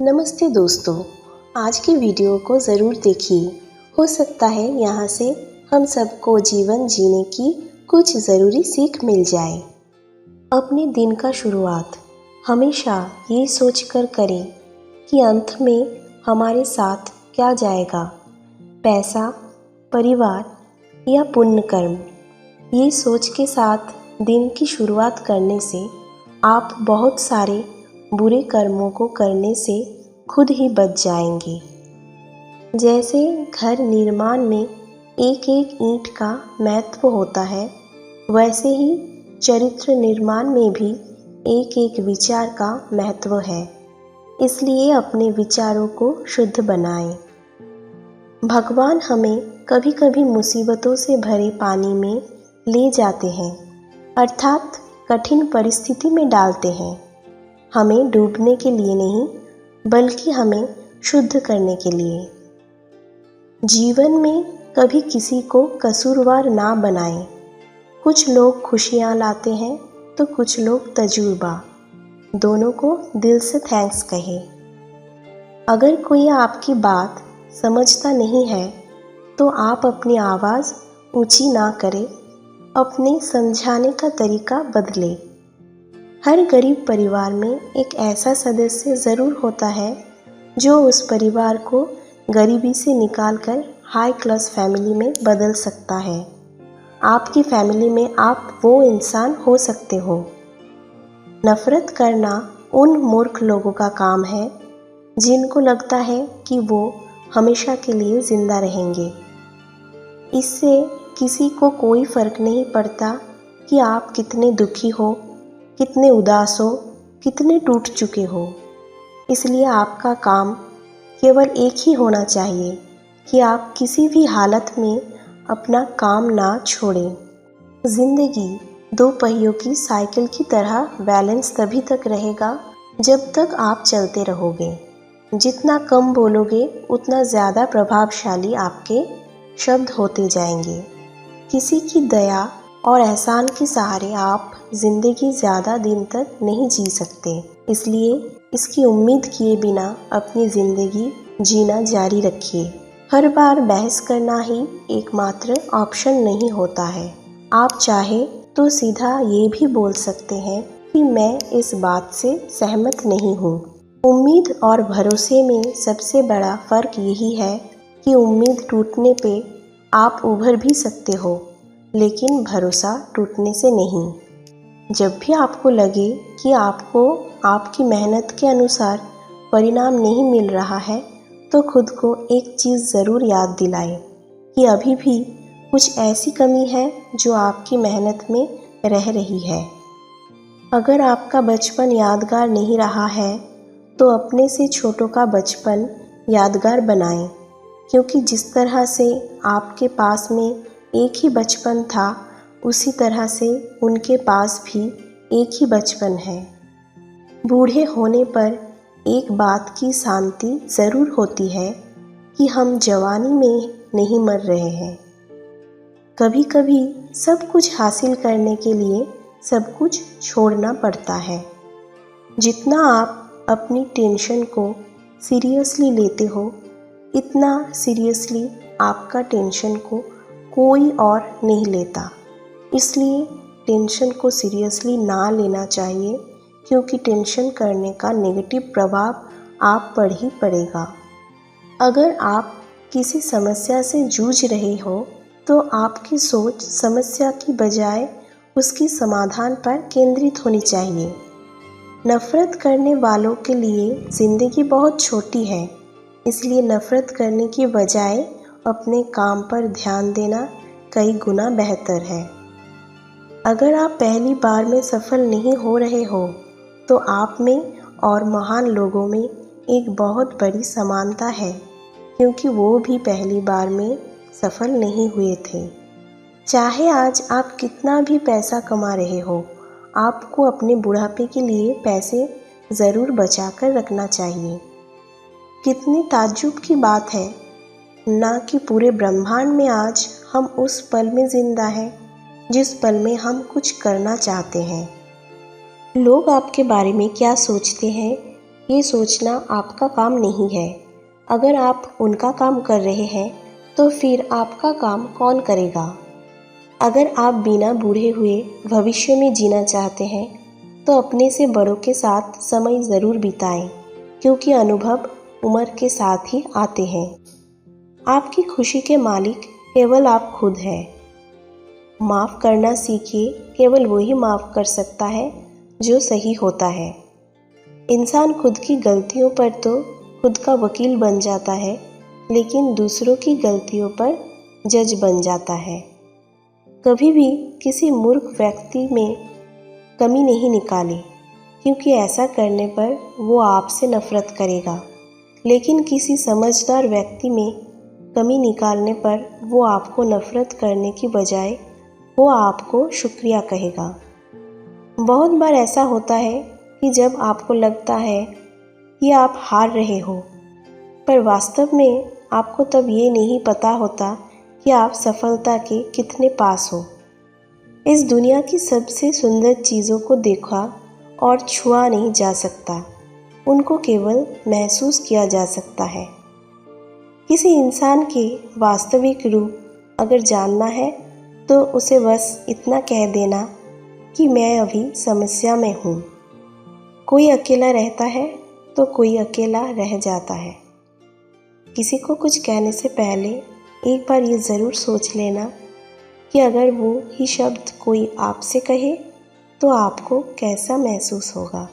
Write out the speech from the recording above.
नमस्ते दोस्तों, आज की वीडियो को ज़रूर देखिए। हो सकता है यहाँ से हम सबको जीवन जीने की कुछ ज़रूरी सीख मिल जाए। अपने दिन का शुरुआत हमेशा ये सोचकर करें कि अंत में हमारे साथ क्या जाएगा, पैसा, परिवार या पुण्य कर्म। ये सोच के साथ दिन की शुरुआत करने से आप बहुत सारे बुरे कर्मों को करने से खुद ही बच जाएंगे। जैसे घर निर्माण में एक एक ईंट का महत्व होता है, वैसे ही चरित्र निर्माण में भी एक एक विचार का महत्व है। इसलिए अपने विचारों को शुद्ध बनाएं। भगवान हमें कभी कभी मुसीबतों से भरे पानी में ले जाते हैं, अर्थात कठिन परिस्थिति में डालते हैं। हमें डूबने के लिए नहीं, बल्कि हमें शुद्ध करने के लिए। जीवन में कभी किसी को कसूरवार ना बनाएं। कुछ लोग खुशियाँ लाते हैं तो कुछ लोग तजुर्बा। दोनों को दिल से थैंक्स कहें। अगर कोई आपकी बात समझता नहीं है तो आप अपनी आवाज़ ऊंची ना करें, अपने समझाने का तरीका बदलें। हर गरीब परिवार में एक ऐसा सदस्य ज़रूर होता है जो उस परिवार को गरीबी से निकालकर हाई क्लास फैमिली में बदल सकता है। आपकी फैमिली में आप वो इंसान हो सकते हो। नफ़रत करना उन मूर्ख लोगों का काम है जिनको लगता है कि वो हमेशा के लिए ज़िंदा रहेंगे। इससे किसी को कोई फ़र्क नहीं पड़ता कि आप कितने दुखी हो, कितने उदास हो, कितने टूट चुके हो। इसलिए आपका काम केवल एक ही होना चाहिए कि आप किसी भी हालत में अपना काम ना छोड़ें। ज़िंदगी दो पहियों की साइकिल की तरह बैलेंस तभी तक रहेगा जब तक आप चलते रहोगे। जितना कम बोलोगे उतना ज़्यादा प्रभावशाली आपके शब्द होते जाएंगे। किसी की दया और एहसान के सहारे आप ज़िंदगी ज़्यादा दिन तक नहीं जी सकते। इसलिए इसकी उम्मीद किए बिना अपनी ज़िंदगी जीना जारी रखिए। हर बार बहस करना ही एकमात्र ऑप्शन नहीं होता है। आप चाहे तो सीधा ये भी बोल सकते हैं कि मैं इस बात से सहमत नहीं हूँ। उम्मीद और भरोसे में सबसे बड़ा फ़र्क यही है कि उम्मीद टूटने पे आप उभर भी सकते हो, लेकिन भरोसा टूटने से नहीं। जब भी आपको लगे कि आपको आपकी मेहनत के अनुसार परिणाम नहीं मिल रहा है, तो खुद को एक चीज़ ज़रूर याद दिलाएं कि अभी भी कुछ ऐसी कमी है जो आपकी मेहनत में रह रही है। अगर आपका बचपन यादगार नहीं रहा है तो अपने से छोटों का बचपन यादगार बनाएं, क्योंकि जिस तरह से आपके पास में एक ही बचपन था, उसी तरह से उनके पास भी एक ही बचपन है। बूढ़े होने पर एक बात की शांति ज़रूर होती है कि हम जवानी में नहीं मर रहे हैं। कभी कभी सब कुछ हासिल करने के लिए सब कुछ छोड़ना पड़ता है। जितना आप अपनी टेंशन को सीरियसली लेते हो, इतना सीरियसली आपका टेंशन को कोई और नहीं लेता। इसलिए टेंशन को सीरियसली ना लेना चाहिए, क्योंकि टेंशन करने का नेगेटिव प्रभाव आप पर ही पड़ेगा। अगर आप किसी समस्या से जूझ रहे हो तो आपकी सोच समस्या की बजाय उसकी समाधान पर केंद्रित होनी चाहिए। नफ़रत करने वालों के लिए ज़िंदगी बहुत छोटी है, इसलिए नफ़रत करने की बजाय अपने काम पर ध्यान देना कई गुना बेहतर है। अगर आप पहली बार में सफल नहीं हो रहे हो तो आप में और महान लोगों में एक बहुत बड़ी समानता है, क्योंकि वो भी पहली बार में सफल नहीं हुए थे। चाहे आज आप कितना भी पैसा कमा रहे हो, आपको अपने बुढ़ापे के लिए पैसे ज़रूर बचा कर रखना चाहिए। कितनी ताज्जुब की बात है ना कि पूरे ब्रह्मांड में आज हम उस पल में ज़िंदा हैं जिस पल में हम कुछ करना चाहते हैं। लोग आपके बारे में क्या सोचते हैं ये सोचना आपका काम नहीं है। अगर आप उनका काम कर रहे हैं तो फिर आपका काम कौन करेगा? अगर आप बिना बूढ़े हुए भविष्य में जीना चाहते हैं तो अपने से बड़ों के साथ समय ज़रूर बिताएं, क्योंकि अनुभव उम्र के साथ ही आते हैं। आपकी खुशी के मालिक केवल आप खुद हैं। माफ़ करना सीखिए, केवल वही माफ़ कर सकता है जो सही होता है। इंसान खुद की गलतियों पर तो खुद का वकील बन जाता है, लेकिन दूसरों की गलतियों पर जज बन जाता है। कभी भी किसी मूर्ख व्यक्ति में कमी नहीं निकाले, क्योंकि ऐसा करने पर वो आपसे नफरत करेगा। लेकिन किसी समझदार व्यक्ति में कमी निकालने पर वो आपको नफरत करने की बजाय वो आपको शुक्रिया कहेगा। बहुत बार ऐसा होता है कि जब आपको लगता है कि आप हार रहे हो, पर वास्तव में आपको तब ये नहीं पता होता कि आप सफलता के कितने पास हो। इस दुनिया की सबसे सुंदर चीज़ों को देखा और छुआ नहीं जा सकता, उनको केवल महसूस किया जा सकता है। किसी इंसान के वास्तविक रूप अगर जानना है तो उसे बस इतना कह देना कि मैं अभी समस्या में हूँ। कोई अकेला रहता है तो कोई अकेला रह जाता है। किसी को कुछ कहने से पहले एक बार ये ज़रूर सोच लेना कि अगर वो ही शब्द कोई आपसे कहे तो आपको कैसा महसूस होगा।